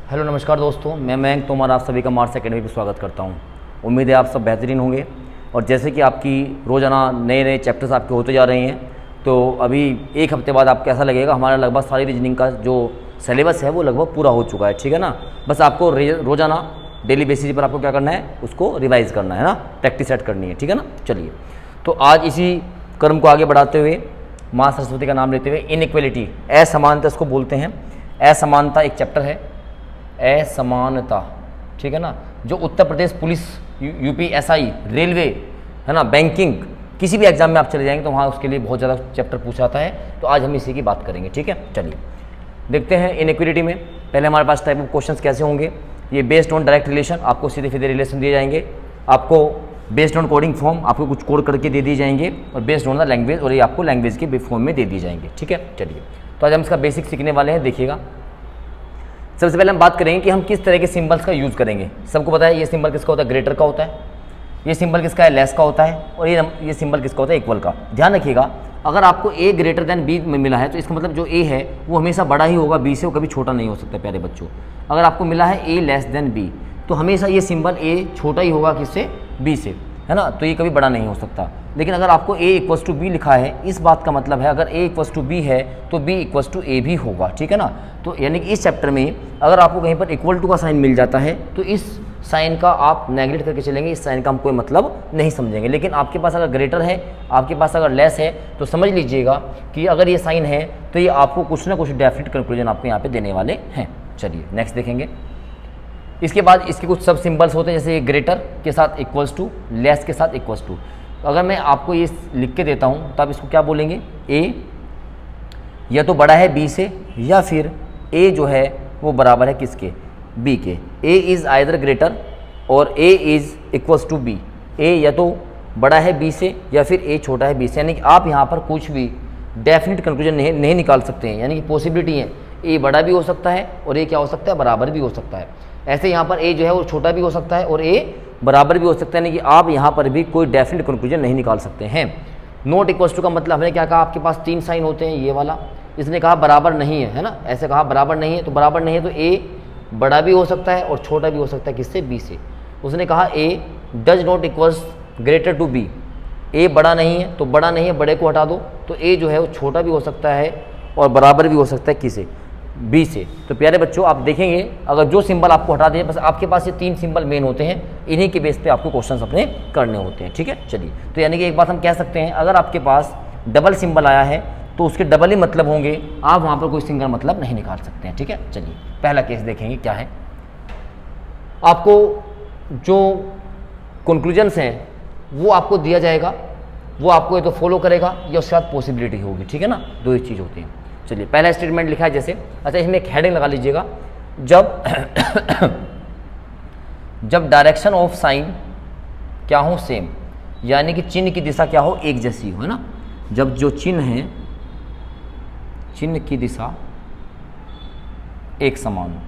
Hello नमस्कार दोस्तों, मैं मयंक तोमर आप सभी का मार्स एकेडमी पर स्वागत करता हूं। उम्मीद है आप सब बेहतरीन होंगे। और जैसे कि आपकी रोज़ाना नए नए चैप्टर्स आपके होते जा रहे हैं, तो अभी एक हफ्ते बाद आपको ऐसा लगेगा हमारा लगभग सारी रीजनिंग का जो सिलेबस है वो लगभग पूरा हो चुका है। ठीक है ना। बस आपको रोज़ाना डेली बेसिस पर आपको क्या करना है, उसको रिवाइज़ करना है ना, प्रैक्टिस सेट करनी है। ठीक है ना। चलिए, तो आज इसी क्रम को आगे बढ़ाते हुए माँ सरस्वती का नाम लेते हुए इनइक्वलिटी, असमानता इसको बोलते हैं। असमानता एक चैप्टर है, असमानता। ठीक है ना। जो Uttar Pradesh police, UPSI, railway, है ना, बैंकिंग, किसी भी एग्जाम में आप चले जाएंगे तो वहाँ उसके लिए बहुत ज़्यादा चैप्टर पूछा जाता है। तो आज हम इसी की बात करेंगे। ठीक है। चलिए देखते हैं इनइक्विलिटी में पहले हमारे पास टाइप ऑफ क्वेश्चंस कैसे होंगे। ये बेस्ड ऑन डायरेक्ट रिलेशन, आपको सीधे सीधे रिलेशन दिए जाएंगे। आपको बेस्ड ऑन कोडिंग फॉर्म आपको कुछ कोड करके दे दिए जाएंगे, और बेस्ड ऑन द लैंग्वेज, और ये आपको लैंग्वेज के फॉर्म में दे दिए जाएंगे। ठीक है। चलिए, तो आज हम इसका बेसिक सीखने वाले हैं। देखिएगा, सबसे पहले हम बात करेंगे कि हम किस तरह के सिंबल्स का यूज़ करेंगे। सबको पता है ये सिंबल किसका होता है, ग्रेटर का होता है। ये सिंबल किसका है, लेस का होता है। और ये सिंबल किसका होता है, इक्वल का। ध्यान रखिएगा, अगर आपको ए ग्रेटर देन बी में मिला है तो इसका मतलब जो ए है वो हमेशा बड़ा ही होगा बी से, वो कभी छोटा नहीं हो सकता। प्यारे बच्चों, अगर आपको मिला है ए लेस देन बी तो हमेशा ये सिंबल ए छोटा ही होगा किससे, बी से, है ना। तो ये कभी बड़ा नहीं हो सकता। लेकिन अगर आपको a इक्वल्स टू बी लिखा है, इस बात का मतलब है अगर a इक्वल्स टू बी है तो b इक्वल्स टू ए भी होगा। ठीक है ना। तो यानी कि इस चैप्टर में अगर आपको कहीं पर इक्वल टू का साइन मिल जाता है तो इस साइन का आप नेगलेक्ट करके चलेंगे, इस साइन का हम कोई मतलब नहीं समझेंगे। लेकिन आपके पास अगर ग्रेटर है, आपके पास अगर लेस है, तो समझ लीजिएगा कि अगर ये साइन है तो ये आपको कुछ ना कुछ डेफिनेट कंक्लूजन आपको यहाँ पे देने वाले हैं। चलिए नेक्स्ट देखेंगे। इसके बाद इसके कुछ सब सिंबल्स होते हैं, जैसे ग्रेटर के साथ इक्वल्स टू, लेस के साथ इक्वल्स टू। अगर मैं आपको ये लिख के देता हूँ तो आप इसको क्या बोलेंगे, ए या तो बड़ा है बी से, या फिर ए जो है वो बराबर है किसके, बी के। A is either greater or A is equals to B. A या तो बड़ा है बी से या फिर ए छोटा है बी से। यानी कि आप यहाँ पर कुछ भी डेफिनेट कंक्लूजन नहीं निकाल सकते हैं। यानी कि पॉसिबिलिटी है, ए बड़ा भी हो सकता है और ए क्या हो सकता है, बराबर भी हो सकता है। ऐसे यहाँ पर ए जो है वो छोटा भी हो सकता है और ए बराबर भी हो सकता है। यानी कि आप यहाँ पर भी कोई डेफिनेट कंक्लूजन नहीं निकाल सकते हैं। नॉट इक्वल्स टू का मतलब है क्या कहा, आपके पास तीन साइन होते हैं, ये वाला, इसने कहा बराबर नहीं है, है ना, ऐसे कहा बराबर नहीं है। तो बराबर नहीं है तो ए बड़ा भी हो सकता है और छोटा भी हो सकता है, किससे, बी से। उसने कहा A does not equals greater to B, A बड़ा नहीं है तो बड़ा नहीं है, बड़े को हटा दो, तो ए जो है वो छोटा भी हो सकता है और बराबर भी हो सकता है, किसे, बी से। तो प्यारे बच्चों, आप देखेंगे अगर जो सिंबल आपको हटा दिए, बस आपके पास ये तीन सिंबल मेन होते हैं, इन्हीं के बेस पे आपको क्वेश्चंस अपने करने होते हैं। ठीक है। चलिए, तो यानी कि एक बात हम कह सकते हैं, अगर आपके पास डबल सिंबल आया है तो उसके डबल ही मतलब होंगे, आप वहाँ पर कोई सिंगल मतलब नहीं निकाल सकते हैं। ठीक है। चलिए पहला केस देखेंगे क्या है। आपको जो कंक्लूजन्स हैं वो आपको दिया जाएगा, वो आपको ये तो फॉलो करेगा या उसके साथ पॉसिबिलिटी होगी। ठीक है ना, दो ही चीज़ होती हैं। चलिए पहला स्टेटमेंट लिखा है जैसे, अच्छा इसमें एक हेडिंग लगा लीजिएगा, जब जब डायरेक्शन ऑफ साइन क्या हो, सेम, यानी कि चिन्ह की दिशा क्या हो, एक जैसी हो, है ना। जब जो चिन्ह है, चिन्ह की दिशा एक समान हो।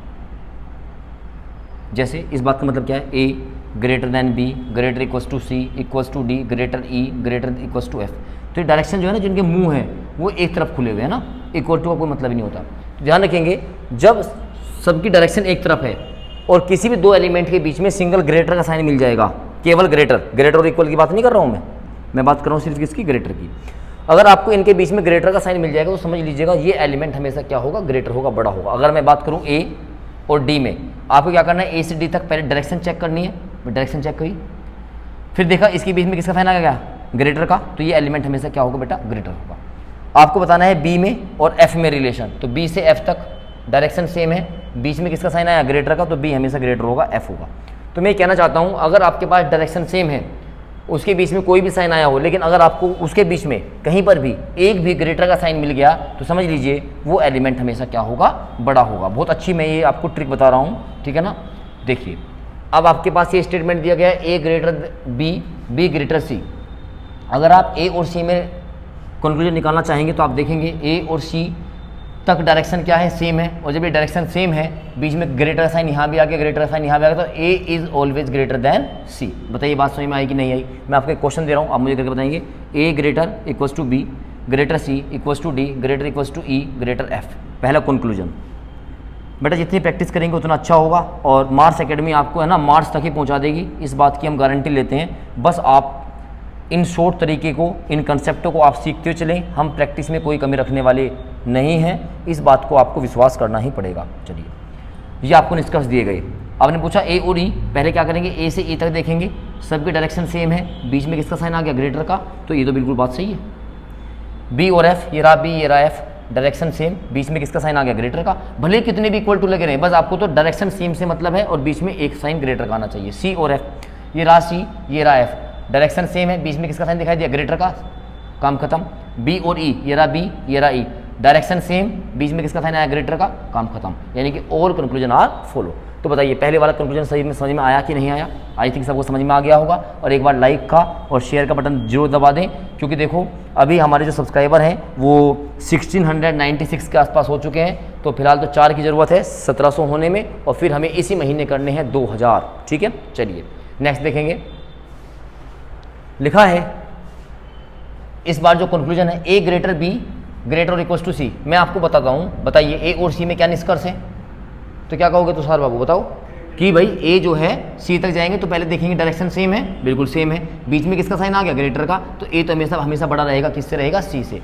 जैसे इस बात का मतलब क्या है, A greater than B, greater equals to C, equals to D, greater E, greater equals to F. तो ये डायरेक्शन जो है ना, जिनके मुंह है वो एक तरफ खुले हुए हैं ना, इक्वल टू का कोई मतलब ही नहीं होता। तो ध्यान रखेंगे, जब सबकी डायरेक्शन एक तरफ है और किसी भी दो एलिमेंट के बीच में सिंगल ग्रेटर का साइन मिल जाएगा, केवल ग्रेटर, ग्रेटर और इक्वल की बात नहीं कर रहा हूँ मैं बात कर रहा हूँ सिर्फ किसकी, ग्रेटर की। अगर आपको इनके बीच में ग्रेटर का साइन मिल जाएगा तो समझ लीजिएगा ये एलिमेंट हमेशा क्या होगा, ग्रेटर होगा, बड़ा होगा। अगर मैं बात करूँ ए और डी में, आपको क्या करना है, ए से डी तक पहले डायरेक्शन चेक करनी है, डायरेक्शन चेक करी, फिर देखा इसके बीच में किसका साइन आ गया, ग्रेटर का, तो ये एलिमेंट हमेशा क्या होगा बेटा, ग्रेटर होगा। आपको बताना है बी में और एफ में रिलेशन, तो बी से एफ तक डायरेक्शन सेम है, बीच में किसका साइन आया, ग्रेटर का, तो बी हमेशा ग्रेटर होगा, एफ होगा। तो मैं कहना चाहता हूँ, अगर आपके पास डायरेक्शन सेम है, उसके बीच में कोई भी साइन आया हो, लेकिन अगर आपको उसके बीच में कहीं पर भी एक भी ग्रेटर का साइन मिल गया तो समझ लीजिए वो एलिमेंट हमेशा क्या होगा, बड़ा होगा। बहुत अच्छी मैं ये आपको ट्रिक बता रहा हूँ, ठीक है ना। देखिए अब आपके पास ये स्टेटमेंट दिया गया है, A greater B, B greater सी। अगर आप ए और सी में कंक्लूजन निकालना चाहेंगे तो आप देखेंगे ए और सी तक डायरेक्शन क्या है, सेम है, और जब ये डायरेक्शन सेम है, बीच में ग्रेटर साइन यहाँ भी आ गया, ग्रेटर साइन यहाँ भी आ गया, तो ए इज ऑलवेज ग्रेटर देन सी। बताइए बात समझ में आई कि नहीं आई। मैं आपको एक क्वेश्चन दे रहा हूँ, आप मुझे करके बताएंगे, A greater equals to B, greater C equals to D, greater equals to E, greater F. पहला कंक्लूजन, बेटा जितनी प्रैक्टिस करेंगे उतना अच्छा होगा, और मार्स एकेडमी आपको है ना मार्स तक ही पहुंचा देगी, इस बात की हम गारंटी लेते हैं। बस आप इन शॉर्ट तरीके को, इन कंसेप्टों को आप सीखते हुए चलें, हम प्रैक्टिस में कोई कमी रखने वाले नहीं हैं, इस बात को आपको विश्वास करना ही पड़ेगा। चलिए, ये आपको निष्कर्ष दिए गए। आपने पूछा ए और ई, पहले क्या करेंगे, ए से ई तक देखेंगे, सबकी डायरेक्शन सेम है, बीच में किसका साइन आ गया, ग्रेटर का, तो ये तो बिल्कुल बात सही है। बी और एफ, ये रहा बी, ये रहा एफ, डायरेक्शन सेम, बीच में किसका साइन आ गया, ग्रेटर का, भले कितने भी इक्वल टू लगे रहे, बस आपको तो डायरेक्शन सेम से मतलब है और बीच में एक साइन ग्रेटर का आना चाहिए। सी और एफ, ये रहा सी, ये रहा एफ, डायरेक्शन सेम है, बीच में किसका साइन दिखाई दिया, ग्रेटर का, काम खत्म। बी और ई, ये रहा बी, ये रहा ई, डायरेक्शन सेम, बीच में किसका साइन आया, ग्रेटर का, काम खत्म। यानी कि ऑल कंक्लूजन आर फॉलो। तो बताइए पहले वाला कंक्लूजन सही में समझ में आया कि नहीं आया? आई थिंक सबको समझ में आ गया होगा। और एक बार लाइक का और शेयर का बटन जरूर दबा दें, क्योंकि देखो अभी हमारे जो सब्सक्राइबर हैं वो 1696 के आसपास हो चुके हैं। तो फिलहाल तो 4 की ज़रूरत है 1700 होने में, और फिर हमें इसी महीने करने हैं 2000। ठीक है, चलिए नेक्स्ट देखेंगे। लिखा है इस बार जो कंक्लूजन है, A greater B greater or equal to सी। मैं आपको बताता हूँ, बताइए ए और सी में क्या निष्कर्ष है? तो क्या कहोगे तुषार बाबू, बताओ कि भाई ए जो है सी तक जाएंगे तो पहले देखेंगे डायरेक्शन सेम है, बिल्कुल सेम है, बीच में किसका साइन आ गया, ग्रेटर का, तो ए तो हमेशा हमेशा बड़ा रहेगा, किससे रहेगा, सी से।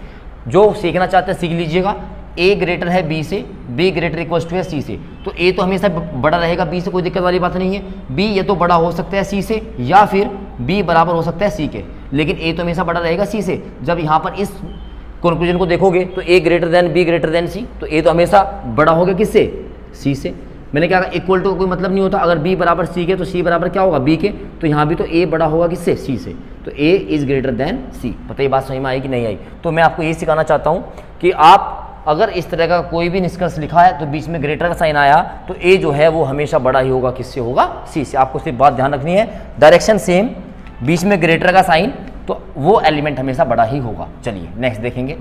जो सीखना चाहते हैं सीख लीजिएगा। ए ग्रेटर है बी से, बी ग्रेटर इक्वल टू है सी से, तो ए तो हमेशा बड़ा रहेगा बी से, कोई दिक्कत वाली बात नहीं है। बी ये तो बड़ा हो सकता है सी से, या फिर बी बराबर हो सकता है सी के, लेकिन ए तो हमेशा बड़ा रहेगा सी से। जब यहाँ पर इस कंक्लूजन को देखोगे तो A greater than B greater than C, तो ए तो हमेशा बड़ा होगा किससे, सी से। मैंने क्या कहा, इक्वल टू कोई मतलब नहीं होता, अगर बी बराबर सी के तो सी बराबर क्या होगा, बी के, तो यहाँ भी तो ए बड़ा होगा किससे, सी से, तो ए इज ग्रेटर देन सी। पता ये बात समझ में आई कि नहीं आई? तो मैं आपको ये सिखाना चाहता हूँ कि आप अगर इस तरह का कोई भी निष्कर्ष लिखा है तो बीच में ग्रेटर का साइन आया तो ए जो है वो हमेशा बड़ा ही होगा, किससे होगा, सी से। आपको सिर्फ बात ध्यान रखनी है, डायरेक्शन सेम, बीच में ग्रेटर का साइन, तो वो एलिमेंट हमेशा बड़ा ही होगा। चलिए नेक्स्ट देखेंगे।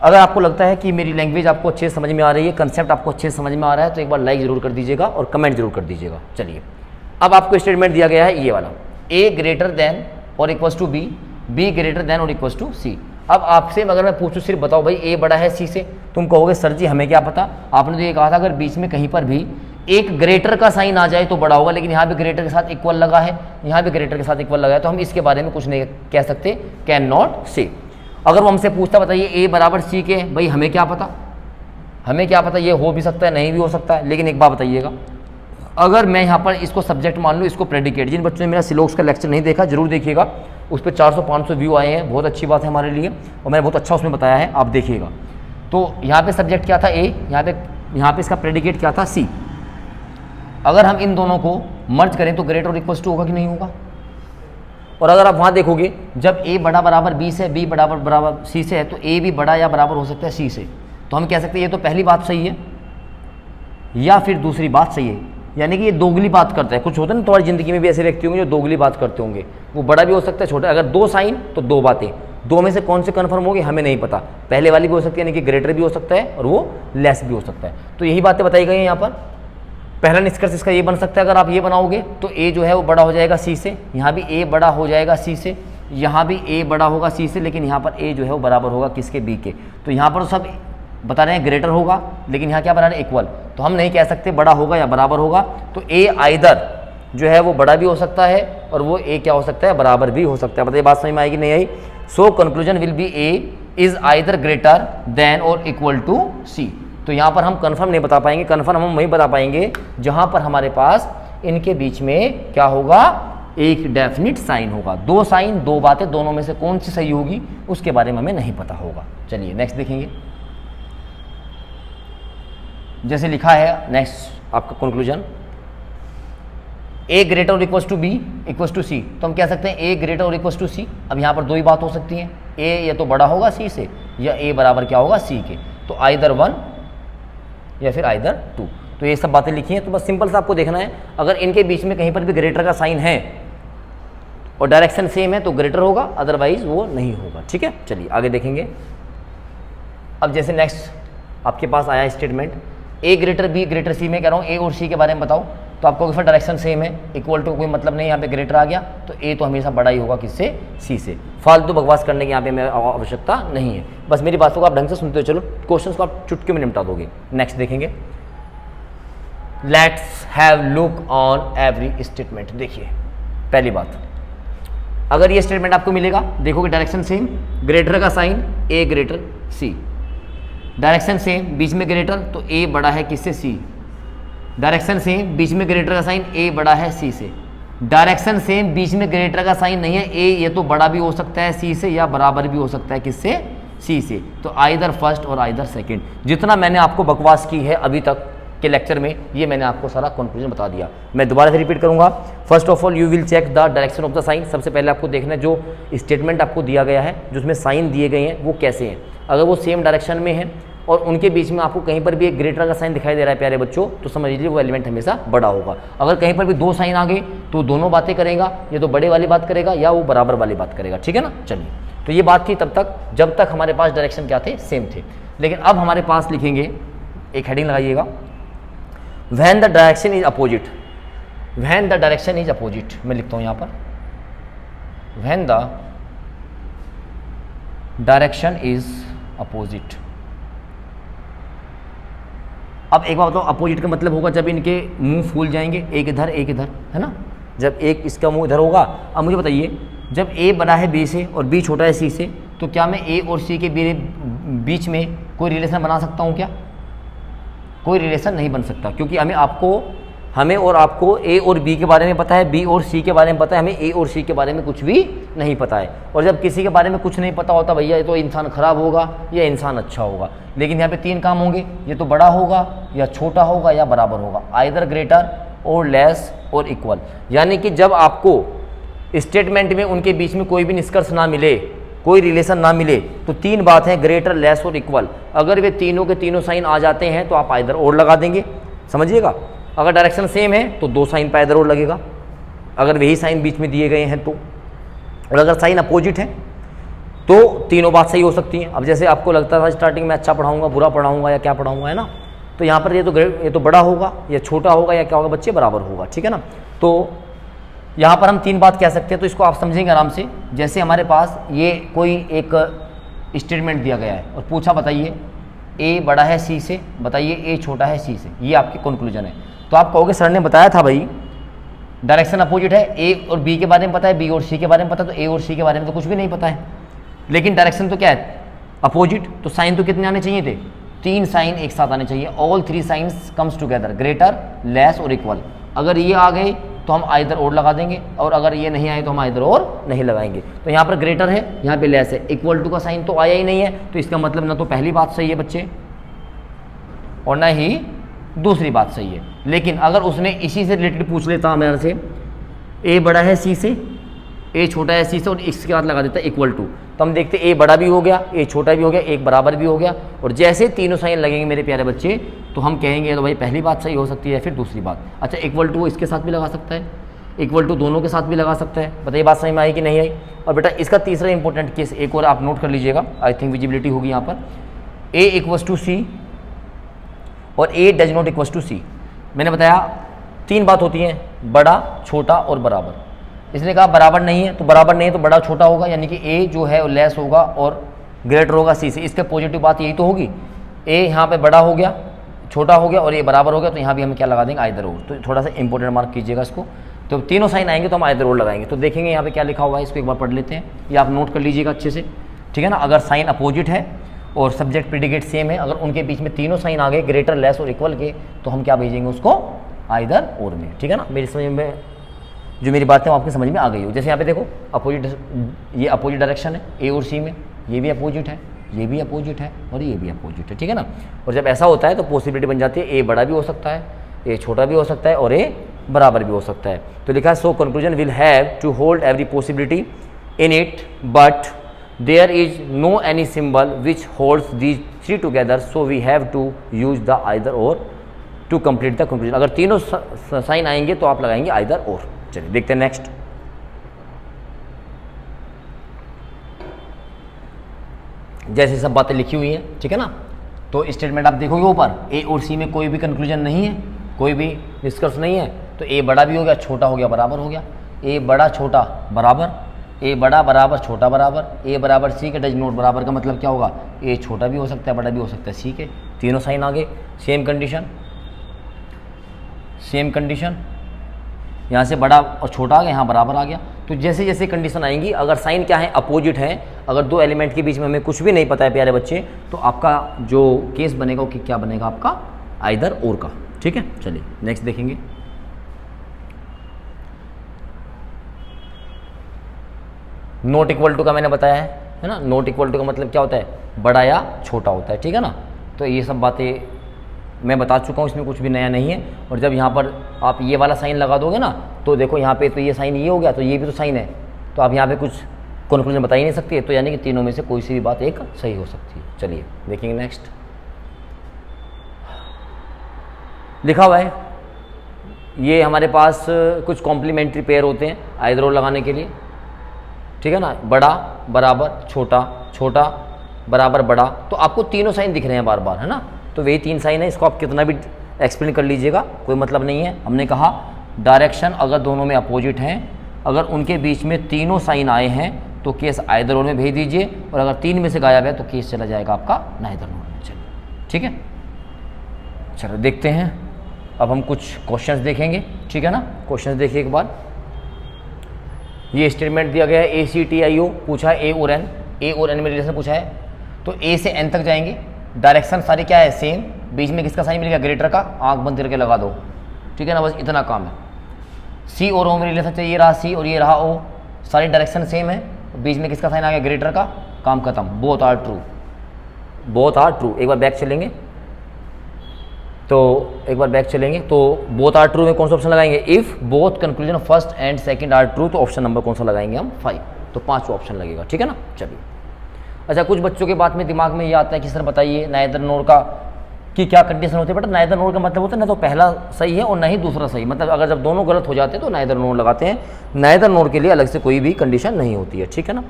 अगर आपको लगता है कि मेरी लैंग्वेज आपको अच्छे से समझ में आ रही है, कंसेप्ट आपको अच्छे से समझ में आ रहा है, तो एक बार लाइक जरूर कर दीजिएगा और कमेंट जरूर कर दीजिएगा। चलिए अब आपको स्टेटमेंट दिया गया है ये वाला, ए ग्रेटर देन और equal to B, B greater than और इक्वल टू सी। अब आपसे अगर मैं पूछूं सिर्फ बताओ भाई ए बड़ा है सी से, तुम कहोगे सर जी हमें क्या पता, आपने तो ये कहा था अगर बीच में कहीं पर भी एक ग्रेटर का साइन आ जाए तो बड़ा होगा, लेकिन यहाँ भी ग्रेटर के साथ इक्वल लगा है, यहाँ भी ग्रेटर के साथ इक्वल लगा है, तो हम इसके बारे में कुछ नहीं कह सकते, कैन नॉट से। अगर वो हमसे पूछता बताइए ए बराबर सी के, भाई हमें क्या पता, हमें क्या पता, ये हो भी सकता है नहीं भी हो सकता है। लेकिन एक बात बताइएगा, अगर मैं यहाँ पर इसको सब्जेक्ट मान लूँ, इसको प्रेडिकेट, जिन बच्चों ने मेरा सिलोक्स का लेक्चर नहीं देखा जरूर देखिएगा, उस पर 400-500 व्यू आए हैं, बहुत अच्छी बात है हमारे लिए, और मैंने बहुत अच्छा उसमें बताया है, आप देखिएगा। तो यहाँ पे सब्जेक्ट क्या था ए, यहाँ पे इसका प्रेडिकेट क्या था सी। अगर हम इन दोनों को मर्ज करें तो ग्रेटर और इक्वल टू होगा कि नहीं होगा? और अगर आप वहाँ देखोगे जब ए बड़ा बराबर बी से, बी बराबर बराबर सी से है, तो ए भी बड़ा या बराबर हो सकता है सी से। तो हम कह सकते हैं ये तो पहली बात सही है या फिर दूसरी बात सही है, यानी कि ये दोगली बात करता है। कुछ होता है ना तुम्हारी ज़िंदगी में भी ऐसे व्यक्ति होंगे जो दोगली बात करते होंगे, वो बड़ा भी हो सकता है छोटा। अगर दो साइन तो दो बातें, दो में से कौन से कन्फर्म होगी हमें नहीं पता, पहले वाली भी हो सकती है, यानी कि ग्रेटर भी हो सकता है और वो लेस भी हो सकता है। तो यही बातें बताई गई हैं यहाँ पर। पहला निष्कर्ष इसका ये बन सकता है, अगर आप ये बनाओगे तो ए जो है वो बड़ा हो जाएगा सी से, यहाँ भी ए बड़ा हो जाएगा सी से, यहाँ भी ए बड़ा होगा सी से, लेकिन यहाँ पर ए जो है वो बराबर होगा किसके, बी के। तो यहाँ पर सब बता रहे हैं ग्रेटर होगा, लेकिन यहाँ क्या बना रहे हैं, इक्वल। तो हम नहीं कह सकते बड़ा होगा या बराबर होगा, तो ए आइदर जो है वो बड़ा भी हो सकता है और वो ए क्या हो सकता है, बराबर भी हो सकता है। बताइए बात समझ में आएगी नहीं आई? So conclusion will be A is either greater than और इक्वल टू सी। तो यहाँ पर हम कंफर्म नहीं बता पाएंगे, कंफर्म हम वही बता पाएंगे जहाँ पर हमारे पास इनके बीच में क्या होगा, एक डेफिनिट साइन होगा। दो साइन दो बातें, दोनों में से कौन सी सही होगी उसके बारे में हमें नहीं पता होगा। चलिए नेक्स्ट देखेंगे। जैसे लिखा है नेक्स्ट आपका conclusion, A greater or equal to B equal to C. तो हम कह सकते हैं A greater or equal to C. अब यहाँ पर दो ही बात हो सकती है, ए या तो बड़ा होगा सी से या ए बराबर क्या होगा, सी के। तो आइदर 1 या फिर आइदर 2। तो ये सब बातें लिखी हैं। तो बस सिंपल सा आपको देखना है, अगर इनके बीच में कहीं पर भी ग्रेटर का साइन है और डायरेक्शन सेम है तो ग्रेटर होगा, अदरवाइज वो नहीं होगा। ठीक है, चलिए आगे देखेंगे। अब जैसे नेक्स्ट आपके पास आया statement, A greater B greater C में कह रहा हूँ ए और सी के बारे में बताओ। तो आपको फिर डायरेक्शन सेम है, इक्वल टू कोई मतलब नहीं, यहाँ पे ग्रेटर आ गया तो ए तो हमेशा बड़ा ही होगा किससे, सी से। फालतू बकवास करने की यहाँ पे मैं आवश्यकता नहीं है, बस मेरी बातों को आप ढंग से सुनते हो चलो, क्वेश्चंस को आप चुटकी में निपटा दोगे। नेक्स्ट देखेंगे, let's have look on every statement. देखिए पहली बात, अगर ये स्टेटमेंट आपको मिलेगा, देखोगे डायरेक्शन सेम, ग्रेटर का साइन ए ग्रेटर सी, डायरेक्शन सेम बीच में ग्रेटर तो ए बड़ा है किससे, सी, डायरेक्शन सेम बीच में ग्रेटर का साइन ए बड़ा है सी से, डायरेक्शन सेम बीच में ग्रेटर का साइन नहीं है ए, ये तो बड़ा भी हो सकता है सी से या बराबर भी हो सकता है किससे, सी से। तो आइदर फर्स्ट और आइदर सेकंड। जितना मैंने आपको बकवास की है अभी तक के लेक्चर में, ये मैंने आपको सारा कंक्लूजन बता दिया। मैं दोबारा से रिपीट करूंगा, first of all you will check the direction of the sign. सबसे पहले आपको देखना है जो स्टेटमेंट आपको दिया गया है, जो उसमें साइन दिए गए हैं वो कैसे हैं। अगर वो सेम डायरेक्शन में है और उनके बीच में आपको कहीं पर भी एक ग्रेटर का साइन दिखाई दे रहा है प्यारे बच्चों, तो समझ लीजिए वो एलिमेंट हमेशा बड़ा होगा। अगर कहीं पर भी दो साइन आ गए तो दोनों बातें करेगा, या तो बड़े वाली बात करेगा या वो बराबर वाली बात करेगा, ठीक है ना। चलिए, तो ये बात थी तब तक जब तक हमारे पास डायरेक्शन क्या थे, सेम थे। लेकिन अब हमारे पास लिखेंगे, एक हेडिंग लगाइएगा, when the direction is opposite. When the direction is opposite, मैं लिखता हूं यहां पर, when the direction is opposite. अब एक बात बताओ, अपोजिट का मतलब होगा जब इनके मुंह फूल जाएंगे, एक इधर एक इधर, है ना। जब एक इसका मुंह इधर होगा, अब मुझे बताइए, जब ए बड़ा है बी से और बी छोटा है सी से, तो क्या मैं ए और सी के बीच में कोई रिलेशन बना सकता हूँ क्या? कोई रिलेशन नहीं बन सकता, क्योंकि हमें और आपको ए और बी के बारे में पता है, बी और सी के बारे में पता है, हमें ए और सी के बारे में कुछ भी नहीं पता है। और जब किसी के बारे में कुछ नहीं पता होता, भैया ये तो इंसान खराब होगा या इंसान अच्छा होगा। लेकिन यहाँ पे तीन काम होंगे, ये तो बड़ा होगा या छोटा होगा या बराबर होगा, आइदर ग्रेटर और लेस और इक्वल। यानी कि जब आपको स्टेटमेंट में उनके बीच में कोई भी निष्कर्ष ना मिले, कोई रिलेशन ना मिले, तो तीन बात है, ग्रेटर, लेस और इक्वल। अगर वे तीनों के तीनों साइन आ जाते हैं तो आप आइदर और लगा देंगे, समझिएगा। अगर डायरेक्शन सेम है तो दो साइन पे आइदर और लगेगा, अगर वही साइन बीच में दिए गए हैं तो। और अगर साइन अपोजिट है तो तीनों बात सही हो सकती हैं। अब जैसे आपको लगता था स्टार्टिंग में अच्छा पढ़ाऊंगा, बुरा पढ़ाऊंगा या क्या पढ़ाऊंगा, है ना, तो यहाँ पर ये तो बड़ा होगा या छोटा होगा या क्या होगा बच्चे, बराबर होगा, ठीक है ना। तो यहाँ पर हम तीन बात कह सकते हैं, तो इसको आप समझेंगे आराम से। जैसे हमारे पास ये कोई एक स्टेटमेंट दिया गया है और पूछा बताइए ए बड़ा है सी से, बताइए ए छोटा है सी से, ये आपकी कंक्लूजन है। तो आप कहोगे सर ने बताया था भाई डायरेक्शन अपोजिट है, ए और बी के बारे में पता है, बी और सी के बारे में पता है, तो ए और सी के बारे में तो कुछ भी नहीं पता है। लेकिन डायरेक्शन तो क्या है, अपोजिट, तो साइन तो कितने आने चाहिए थे, तीन साइन एक साथ आने चाहिए। All three science comes together, greater, less और इक्वल। अगर ये आ गए तो हम आइदर और लगा देंगे, और अगर ये नहीं आए तो हम आइदर और नहीं लगाएंगे। तो यहाँ पर ग्रेटर है, यहाँ पे लेस है, इक्वल टू का साइन तो आया ही नहीं है, तो इसका मतलब ना तो पहली बात सही है बच्चे और ना ही दूसरी बात सही है। लेकिन अगर उसने इसी से रिलेटेड पूछ लेता मेरे से, ए बड़ा है सी से, ए छोटा है सी से, और इसके बाद लगा देता इक्वल टू, तो हम देखते ए बड़ा भी हो गया, ए छोटा भी हो गया, एक बराबर भी हो गया। और जैसे तीनों साइन लगेंगे मेरे प्यारे बच्चे, तो हम कहेंगे तो भाई पहली बात सही हो सकती है, फिर दूसरी बात। अच्छा, इक्वल टू इसके साथ भी लगा सकता है, इक्वल टू दोनों के साथ भी लगा सकता है। बताइए बात समझ में आई कि नहीं आई। और बेटा इसका तीसरा इंपॉर्टेंट केस एक और आप नोट कर लीजिएगा, आई थिंक विजिबिलिटी होगी यहाँ पर, ए इक्वल्स टू सी और ए डज नॉट इक्वल्स टू सी। मैंने बताया तीन बात होती हैं, बड़ा, छोटा और बराबर। इसने कहा बराबर नहीं है, तो बराबर नहीं है तो बड़ा छोटा होगा, यानी कि ए जो है वो लेस होगा और ग्रेटर होगा सी से। इसके पॉजिटिव बात यही तो होगी, ए यहाँ पे बड़ा हो गया, छोटा हो गया और ये बराबर हो गया, तो यहाँ भी हम क्या लगा देंगे, आइदर और। तो थोड़ा सा इंपॉर्टेंट मार्क कीजिएगा इसको। तो तीनों साइन आएंगे तो हम आइदर और लगाएंगे। तो देखेंगे यहाँ पे क्या लिखा हुआ है, इसको एक बार पढ़ लेते हैं, ये आप नोट कर लीजिएगा अच्छे से, ठीक है ना। अगर साइन अपोजिट है और सब्जेक्ट प्रेडिकेट सेम है, अगर उनके बीच में तीनों साइन आ गए ग्रेटर, लेस और इक्वल के, तो हम क्या भेजेंगे उसको, आइदर और में, ठीक है ना। मेरी समझ में जो मेरी बातें आपकी समझ में आ गई हो। जैसे यहाँ पे देखो अपोजिट, ये अपोजिट डायरेक्शन है ए और सी में, ये भी अपोजिट है, ये भी अपोजिट है और ये भी अपोजिट है, ठीक है ना। और जब ऐसा होता है तो पॉसिबिलिटी बन जाती है ए बड़ा भी हो सकता है, ए छोटा भी हो सकता है और ए बराबर भी हो सकता है। तो लिखा है so conclusion will have to hold every possibility in it, but there is no any symbol which holds these three together, so we have to use the either or to complete the conclusion. अगर तीनों sign आएंगे तो आप लगाएंगे either और। चलिए देखते हैं नेक्स्ट। जैसे सब बातें लिखी हुई हैं, ठीक है ना। तो स्टेटमेंट आप देखोगे ऊपर, ए और सी में कोई भी कंक्लूजन नहीं है, कोई भी निष्कर्ष नहीं है, तो ए बड़ा भी हो गया, छोटा हो गया, बराबर हो गया। ए बड़ा छोटा बराबर, ए बड़ा बराबर छोटा बराबर, ए बराबर सी के डज नोट बराबर का मतलब क्या होगा, ए छोटा भी हो सकता है बड़ा भी हो सकता है, सी के तीनों साइन आ गए। सेम कंडीशन, सेम कंडीशन, यहाँ से बड़ा और छोटा आ गया, यहाँ बराबर आ गया। तो जैसे जैसे कंडीशन आएंगी, अगर साइन क्या है, अपोजिट है, अगर दो एलिमेंट के बीच में हमें कुछ भी नहीं पता है प्यारे बच्चे, तो आपका जो केस बनेगा वो क्या बनेगा आपका, आइदर और का। ठीक है, चलिए नेक्स्ट देखेंगे। नॉट इक्वल टू का मैंने बताया है ना, नॉट इक्वल टू का मतलब क्या होता है, बड़ा या छोटा होता है। ठीक है ना, तो ये सब बातें मैं बता चुका हूँ, इसमें कुछ भी नया नहीं है। और जब यहाँ पर आप ये वाला साइन लगा दोगे ना, तो देखो यहाँ पे तो ये साइन ये हो गया, तो ये भी तो साइन है, तो आप यहाँ पे कुछ कंक्लूजन बता ही नहीं सकते। तो यानी कि तीनों में से कोई सी भी बात एक सही हो सकती है। चलिए देखेंगे नेक्स्ट। लिखा हुआ है ये हमारे पास कुछ कॉम्प्लीमेंट्री पेयर होते हैं आइदर और लगाने के लिए। ठीक है ना, बड़ा बराबर छोटा, छोटा बराबर बड़ा, तो आपको तीनों साइन दिख रहे हैं बार बार, है ना। तो वही तीन साइन है, इसको आप कितना भी एक्सप्लेन कर लीजिएगा, कोई मतलब नहीं है। हमने कहा डायरेक्शन अगर दोनों में अपोजिट हैं, अगर उनके बीच में तीनों साइन आए हैं तो केस आइदर और में भेज दीजिए, और अगर तीन में से गायब है तो केस चला जाएगा आपका नाइदर नोर में। चलिए ठीक है, चलो देखते हैं। अब हम कुछ क्वेश्चंस देखेंगे। ठीक है ना, क्वेश्चंस देखिए एक बार। ये स्टेटमेंट दिया गया है ACTIO, पूछा है ए और एन, ए और एन में रिलेशन पूछा है, तो ए से एन तक जाएंगे। डायरेक्शन सारी क्या है, सेम, बीच में किसका साइन मिलेगा, ग्रेटर का, आंख बंद करके लगा दो। ठीक है ना, बस इतना काम है। सी और ओ में रिलेशन चाहिए, ये रहा सी और ये रहा ओ, सारी डायरेक्शन सेम है, बीच में किसका साइन आ गया, ग्रेटर का, काम खत्म। Both are true, both are true. एक बार बैक चलेंगे, तो एक बार बैक चलेंगे, तो बोथ आर ट्रू में कौन सा ऑप्शन लगाएंगे, if both conclusion first and second are true, तो ऑप्शन नंबर कौन सा लगाएंगे हम, 5, तो 5वां ऑप्शन लगेगा। ठीक है ना, चलिए। अच्छा, कुछ बच्चों के बात में दिमाग में ये आता है कि सर बताइए नाइदर नोर का कि क्या कंडीशन होती है। बट नाइदर नोर का मतलब होता है ना तो पहला सही है और ना ही दूसरा सही, मतलब अगर जब दोनों गलत हो जाते हैं तो नाइदर नोर लगाते हैं। नाइदर नोर के लिए अलग से कोई भी कंडीशन नहीं होती है। ठीक है ना।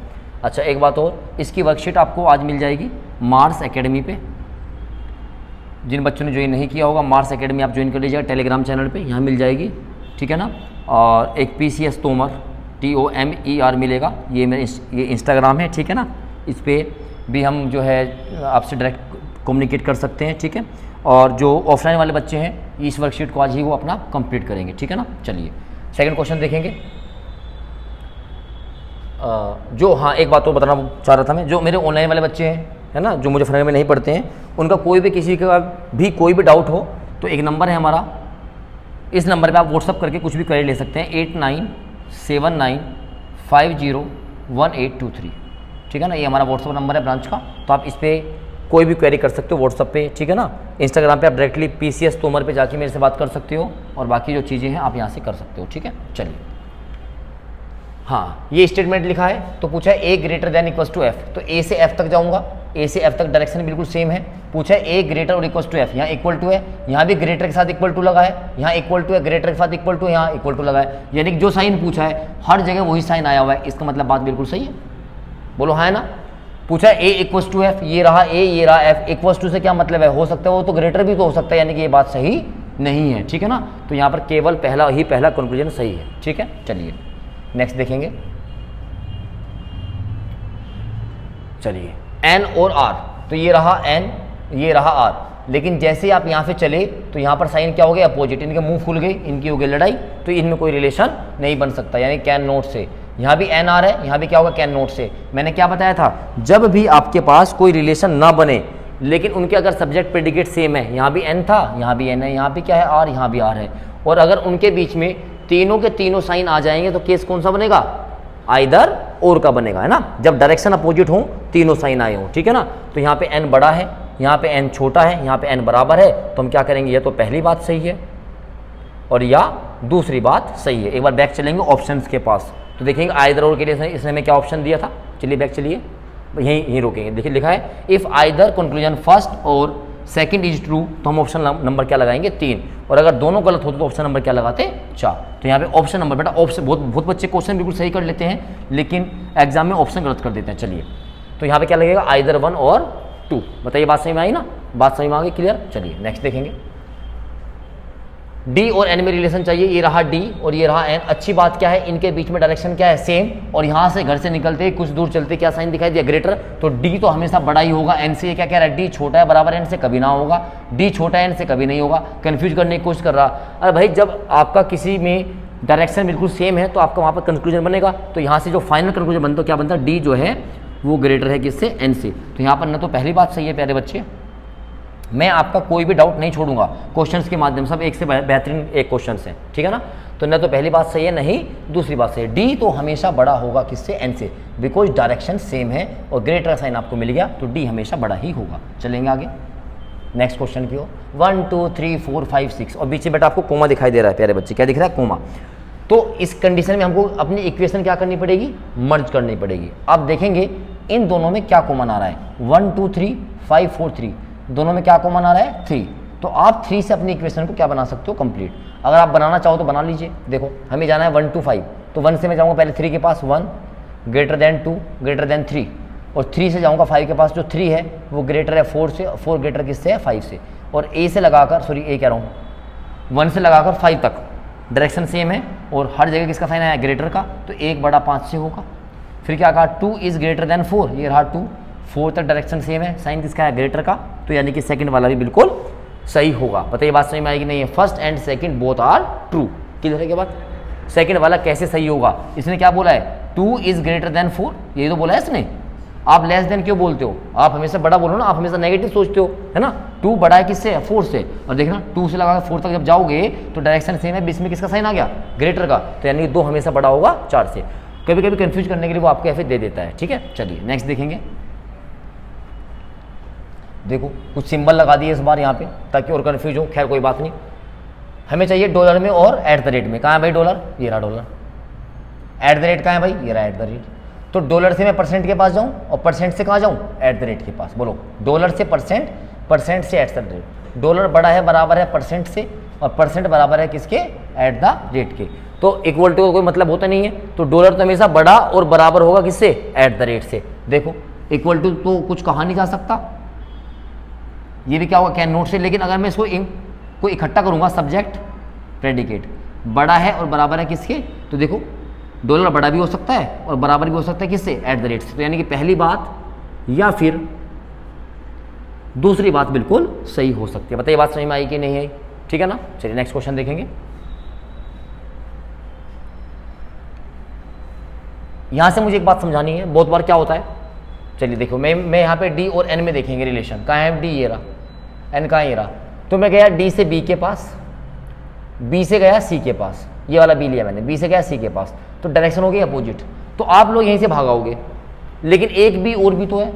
अच्छा, एक बात और, इसकी वर्कशीट आपको आज मिल जाएगी मार्स एकेडमी पे। जिन बच्चों ने ज्वाइन नहीं किया होगा, मार्स एकेडमी आप ज्वाइन कर लीजिएगा टेलीग्राम चैनल पे, यहाँ मिल जाएगी। ठीक है ना। और एक PCS तोमर TOMER मिलेगा, ये मेरे ये इंस्टाग्राम है। ठीक है ना, इस पर भी हम जो है आपसे डायरेक्ट कम्युनिकेट कर सकते हैं। ठीक है। और जो ऑफलाइन वाले बच्चे हैं इस वर्कशीट को आज ही वो अपना कंप्लीट करेंगे। ठीक है ना। चलिए सेकंड क्वेश्चन देखेंगे। जो हाँ एक बात और बताना चाह रहा था मैं, जो मेरे ऑनलाइन वाले बच्चे हैं है ना, जो मुझे फरवरी में नहीं पढ़ते हैं, उनका कोई भी किसी का भी कोई भी डाउट हो तो एक नंबर है हमारा, इस नंबर पे आप व्हाट्सअप करके कुछ भी क्वेरी ले सकते हैं, 8979501823। ठीक है ना, ये हमारा व्हाट्सअप नंबर है ब्रांच का, तो आप इस पर कोई भी क्वेरी कर सकते हो व्हाट्सअप पे। ठीक है ना। इंस्टाग्राम पे आप डायरेक्टली PCS तोमर पे जाके मेरे से बात कर सकते हो, और बाकी जो चीज़ें हैं आप यहाँ से कर सकते हो। ठीक है। चलिए, हाँ ये स्टेटमेंट लिखा है, तो पूछा है A greater than equal to F, तो A से F तक जाऊँगा, A से F तक डायरेक्शन बिल्कुल सेम है। पूछा है A greater or equal to F, यहाँ इक्वल टू है, यहाँ भी ग्रेटर के साथ इक्वल टू लगा है, यहाँ इक्वल टू है, ग्रेटर के साथ इक्वल टू, यहाँ इक्वल टू लगा है, यानी कि जो साइन पूछा है हर जगह वही साइन आया हुआ है। इसका मतलब बात बिल्कुल सही है, बोलो हाँ है ना। पूछा है A इक्वल टू F, ये रहा A ये रहा F, इक्वल टू से क्या मतलब है, हो सकता है वो तो ग्रेटर भी तो हो सकता है, यानी कि ये बात सही नहीं है। ठीक है ना, तो यहाँ पर केवल पहला कंक्लूजन सही है। ठीक है। चलिए नेक्स्ट देखेंगे। चलिए N और R, तो ये रहा N ये रहा R, लेकिन जैसे आप यहाँ से चले तो यहाँ पर साइन क्या हो गया, अपोजिट, इनके मुंह खुल गए, इनकी हो गई लड़ाई, तो इनमें कोई रिलेशन नहीं बन सकता, यानी कैन नोट से। यहाँ भी एन आर है, यहाँ भी क्या होगा, कैन नोट से। मैंने क्या बताया था, जब भी आपके पास कोई रिलेशन ना बने लेकिन उनके अगर सब्जेक्ट प्रेडिकेट सेम है, यहाँ भी एन था यहाँ भी एन है, यहाँ भी क्या है आर, यहाँ भी आर है, और अगर उनके बीच में तीनों के तीनों साइन आ जाएंगे तो केस कौन सा बनेगा, आइदर और का बनेगा, है ना, जब डायरेक्शन अपोजिट हो तीनों साइन आए हों। ठीक है ना। तो यहाँ पे एन बड़ा है, यहाँ पे एन छोटा है, यहाँ पे एन बराबर है, तो हम क्या करेंगे, ये तो पहली बात सही है और या दूसरी बात सही है। एक बार बैक चलेंगे ऑप्शंस के पास, तो देखेंगे आइदर और के लिए इसने हमें क्या ऑप्शन दिया था। चलिए बैक चलिए, यहीं रोकेंगे। देखिए लिखा है इफ़ आइदर कंक्लूजन फर्स्ट और सेकंड इज ट्रू, तो हम ऑप्शन नंबर क्या लगाएंगे 3, और अगर दोनों गलत होते तो ऑप्शन नंबर क्या लगाते 4। तो यहाँ पे ऑप्शन नंबर, बेटा ऑप्शन बहुत बच्चे क्वेश्चन बिल्कुल सही कर लेते हैं लेकिन एग्जाम में ऑप्शन गलत कर देते हैं। चलिए तो यहाँ पे क्या लगेगा, आइदर 1 और 2। बताइए बात सही में आई ना, बात सही में आ गई, क्लियर। चलिए नेक्स्ट देखेंगे। डी और एन में रिलेशन चाहिए, ये रहा डी और ये रहा एन। अच्छी बात क्या है, इनके बीच में डायरेक्शन क्या है, सेम, और यहाँ से घर से निकलते कुछ दूर चलते क्या साइन दिखाई दिया, ग्रेटर, तो डी तो हमेशा बड़ा ही होगा एन से। ये क्या कह रहा है, डी छोटा है बराबर एन से, कभी ना होगा, डी छोटा है एन से कभी नहीं होगा, कंफ्यूज करने की कोशिश कर रहा। अरे भाई जब आपका किसी में डायरेक्शन बिल्कुल सेम है तो आपका वहाँ पर कंक्लूजन बनेगा, तो यहाँ से जो फाइनल कंक्लूजन बनता है क्या बनता है, डी जो है वो ग्रेटर है किससे, एन से। तो यहाँ पर ना तो पहली बात सही है प्यारे बच्चे, मैं आपका कोई भी डाउट नहीं छोड़ूंगा क्वेश्चंस के माध्यम से, सब एक से बेहतरीन एक क्वेश्चन है, ठीक है ना। तो न तो पहली बात सही है, नहीं दूसरी बात सही है, डी तो हमेशा बड़ा होगा किससे, एन से, बिकॉज डायरेक्शन सेम है और ग्रेटर साइन आपको मिल गया तो डी हमेशा बड़ा ही होगा। चलेंगे आगे नेक्स्ट क्वेश्चन की ओर। 1 2 3 4 5 6 और बीच में बेटा आपको कोमा दिखाई दे रहा है प्यारे बच्चे, क्या दिख रहा है, कोमा। तो इस कंडीशन में हमको अपनी इक्वेशन क्या करनी पड़ेगी, मर्ज करनी पड़ेगी। आप देखेंगे इन दोनों में क्या कॉमन आ रहा है, 1 2 3 5 4 3, दोनों में क्या कॉमन आ रहा है, 3। तो आप 3 से अपनी इक्वेशन को क्या बना सकते हो, कंप्लीट। अगर आप बनाना चाहो तो बना लीजिए। देखो हमें जाना है 1 to 5, तो 1 से मैं जाऊँगा पहले 3 के पास, 1 ग्रेटर देन 2 ग्रेटर देन 3, और 3 से जाऊँगा 5 के पास, जो 3 है वो ग्रेटर है 4 से, 4 ग्रेटर किससे है, 5 से। और ए से लगाकर, सॉरी ए कह रहा हूँ, 1 से लगाकर 5 तक डायरेक्शन सेम है और हर जगह किसका साइन आया, ग्रेटर का, तो 1 बड़ा 5 से होगा। फिर क्या कहा, 2 इज ग्रेटर देन 4, ये रहा 2, 4 तक डायरेक्शन सेम है, साइन किसका है, ग्रेटर का, तो यानी कि सेकंड वाला भी बिल्कुल सही होगा। बताइए बात समझ में आएगी नहीं है, first and second both are true. Clear है क्या बात, सेकंड वाला कैसे सही होगा, इसने क्या बोला है, 2 इज ग्रेटर देन 4, ये तो बोला है इसने। आप लेस देन क्यों बोलते हो, आप हमेशा बड़ा बोलो ना, आप हमेशा नेगेटिव सोचते हो, है ना। 2 बड़ा है किससे, 4 से, और देखना 2 से लगा 4 तक जब जाओगे तो डायरेक्शन सेम है, बीच में किसका साइन आ गया, ग्रेटर का, तो यानी कि 2 हमेशा बड़ा होगा 4 से। कभी कभी कंफ्यूज करने के लिए वो आपको ऐसे दे देता है, ठीक है। चलिए नेक्स्ट देखेंगे। देखो कुछ सिंबल लगा दिए इस बार यहाँ पे ताकि और कंफ्यूज हो, खैर कोई बात नहीं। हमें चाहिए डॉलर में और एट द रेट में, कहाँ है भाई डॉलर, ये रहा डॉलर, एट द रेट कहाँ है भाई, ये रहा एट द रेट। तो डॉलर से मैं परसेंट के पास जाऊँ और परसेंट से कहाँ जाऊँ, एट द रेट के पास। बोलो डॉलर से परसेंट, परसेंट से एट द रेट। डॉलर बड़ा है बराबर है परसेंट से, और परसेंट बराबर है किसके, एट द रेट के। तो इक्वल टू का कोई मतलब होता नहीं है, तो डॉलर तो हमेशा बड़ा और बराबर होगा किससे, एट द रेट से। देखो इक्वल टू तो कुछ कहा नहीं जा सकता, ये भी क्या होगा, कैन नोट से। लेकिन अगर मैं इसको कोई इकट्ठा करूंगा, सब्जेक्ट प्रेडिकेट, बड़ा है और बराबर है किसके, तो देखो डॉलर बड़ा भी हो सकता है और बराबर भी हो सकता है किससे, एट द रेट से। तो यानी कि पहली बात या फिर दूसरी बात बिल्कुल सही हो सकती है। बताइए बात समझ में आई कि नहीं आई, ठीक है ना। चलिए नेक्स्ट क्वेश्चन देखेंगे। यहां से मुझे एक बात समझानी है, बहुत बार क्या होता है, चलिए देखो मैं यहाँ पे डी और एन में देखेंगे रिलेशन, कहाँ है डी, ये रहा, एन कहाँ ये रहा। तो मैं गया डी से बी के पास, बी से गया सी के पास, ये वाला बी लिया मैंने, बी से गया सी के पास, तो डायरेक्शन हो गई अपोजिट। तो आप लोग यहीं से भागाओगे, लेकिन एक बी और भी तो है,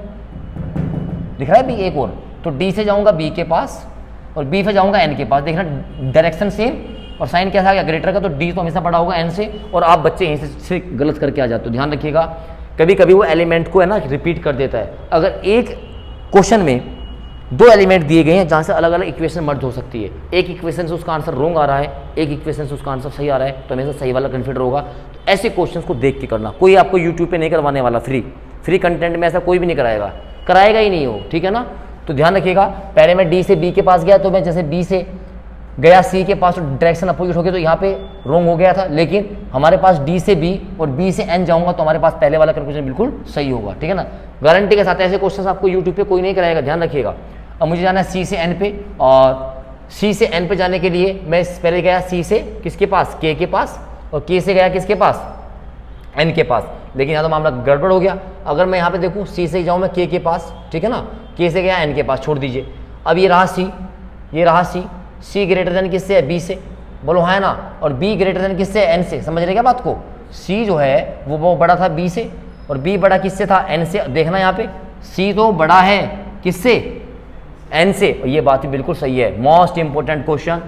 दिख रहा है बी एक और, तो डी से जाऊंगा बी के पास और बी से जाऊंगा एन के पास। देखना डायरेक्शन सेम और साइन कैसा आ गया, ग्रेटर का, तो डी तो हमेशा बड़ा होगा एन से। और आप बच्चे यहीं से गलत करके आ जाते हो, ध्यान रखिएगा। कभी कभी वो एलिमेंट को है ना रिपीट कर देता है। अगर एक क्वेश्चन में 2 एलिमेंट दिए गए हैं जहाँ से अलग अलग इक्वेशन मर्ज हो सकती है, एक इक्वेशन से उसका आंसर रॉन्ग आ रहा है, एक इक्वेशन से उसका आंसर सही आ रहा है, तो हमेशा सही वाला कंसिडर होगा। तो ऐसे क्वेश्चंस को देख के करना, कोई आपको यूट्यूब पे नहीं करवाने वाला, फ्री कंटेंट में ऐसा कोई भी नहीं कराएगा ही नहीं हो, ठीक है ना। तो ध्यान रखिएगा, पहले मैं डी से बी के पास गया, तो मैं जैसे बी से गया सी के पास, तो डायरेक्शन अपोजिट हो गया, तो यहाँ पे रॉन्ग हो गया था। लेकिन हमारे पास डी से बी और बी से एन जाऊंगा तो हमारे पास पहले वाला कंक्लूजन बिल्कुल सही होगा, ठीक है ना। गारंटी के साथ ऐसे क्वेश्चंस आपको यूट्यूब पे कोई नहीं कराएगा, ध्यान रखिएगा। अब मुझे जाना है सी से एन पे, और सी से एन पे जाने के लिए मैं पहले गया सी से किसके पास, के के पास, और के से गया किसके पास, एन के पास। लेकिन यहाँ तो मामला गड़बड़ हो गया। अगर मैं यहाँ पे देखूँ सी से जाऊँ मैं के पास, ठीक है ना, के से गया एन के पास, छोड़ दीजिए। अब ये रहा सी, ये रहा सी ग्रेटर देन किससे है, बी से, बोलो हाँ है ना, और बी ग्रेटर देन किससे है, एन से। समझ रहे क्या बात को, सी जो है वो बड़ा था बी से और बी बड़ा किससे था, एन से। देखना यहाँ पे सी तो बड़ा है किससे, एन से, और ये बात बिल्कुल सही है। मोस्ट इंपॉर्टेंट क्वेश्चन,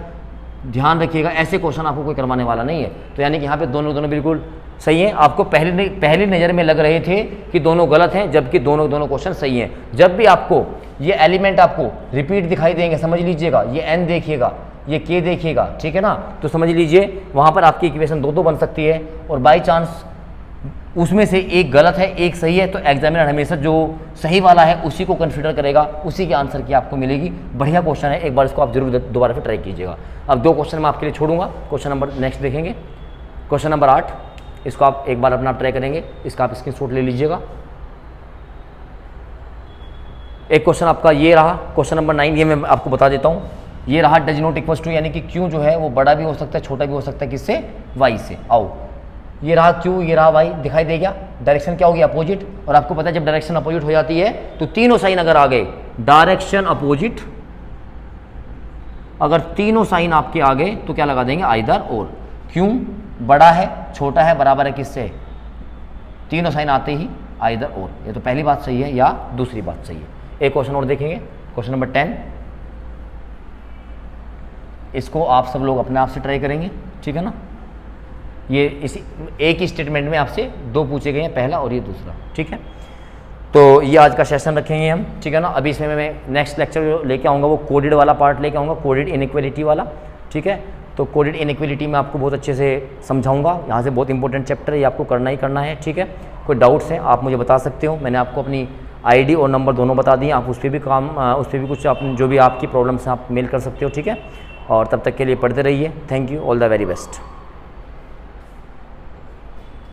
ध्यान रखिएगा, ऐसे क्वेश्चन आपको कोई करवाने वाला नहीं है। तो यानी कि यहाँ पे दोनों बिल्कुल सही है। आपको पहली नज़र में लग रहे थे कि दोनों गलत हैं, जबकि दोनों क्वेश्चन सही हैं। जब भी आपको ये एलिमेंट आपको रिपीट दिखाई देंगे, समझ लीजिएगा, ये एन देखिएगा, ये के देखिएगा, ठीक है ना, तो समझ लीजिए वहाँ पर आपकी इक्वेशन 2 बन सकती है। और बाई चांस उसमें से एक गलत है एक सही है, तो एग्जामिनर हमेशा जो सही वाला है उसी को कंसीडर करेगा, उसी के आंसर की आपको मिलेगी। बढ़िया क्वेश्चन है, एक बार इसको आप जरूर दोबारा फिर ट्राई कीजिएगा। अब 2 क्वेश्चन मैं आपके लिए छोड़ूंगा, क्वेश्चन नंबर नेक्स्ट देखेंगे, क्वेश्चन नंबर 8, इसको आप एक बार अपना ट्राई करेंगे, इसका आप स्क्रीनशॉट ले लीजिएगा। एक क्वेश्चन आपका ये रहा, क्वेश्चन नंबर 9, ये मैं आपको बता देता हूँ, ये रहा डज नॉट इक्वल्स टू, यानी कि क्यू जो है वो बड़ा भी हो सकता है छोटा भी हो सकता है, किससे, वाई से। आओ ये रहा क्यू, ये रहा वाई, दिखाई दे गया, डायरेक्शन क्या होगी, अपोजिट। और आपको पता है जब डायरेक्शन अपोजिट हो जाती है तो तीनों साइन अगर आ गए, डायरेक्शन अपोजिट, अगर तीनों साइन आपके आ गए तो क्या लगा देंगे, आइदर और। क्यों, बड़ा है छोटा है बराबर है किससे, तीनों साइन आते ही आइदर और। ये तो पहली बात सही है या दूसरी बात सही है। एक क्वेश्चन और देखेंगे, क्वेश्चन नंबर 10, इसको आप सब लोग अपने आप से ट्राई करेंगे, ठीक है ना। ये इसी एक ही स्टेटमेंट में आपसे 2 पूछे गए हैं, पहला और ये दूसरा, ठीक है। तो ये आज का सेशन रखेंगे हम, ठीक है ना। अभी इसमें मैं नेक्स्ट लेक्चर जो लेके आऊँगा वो कोडेड वाला पार्ट लेके आऊँगा, कोडेड इनइक्वालिटी वाला, ठीक है। तो कोडेड इनइक्वालिटी में आपको बहुत अच्छे से समझाऊंगा, यहाँ से बहुत इंपॉर्टेंट चैप्टर है, ये आपको करना ही करना है, ठीक है। कोई डाउट्स हैं आप मुझे बता सकते हो, मैंने आपको अपनी आईडी और नंबर दोनों बता दिए, आप उस पर भी उस पर भी कुछ अपने जो भी आपकी प्रॉब्लम्स हैं आप मेल कर सकते हो, ठीक है। और तब तक के लिए पढ़ते रहिए, thank you, all the very best.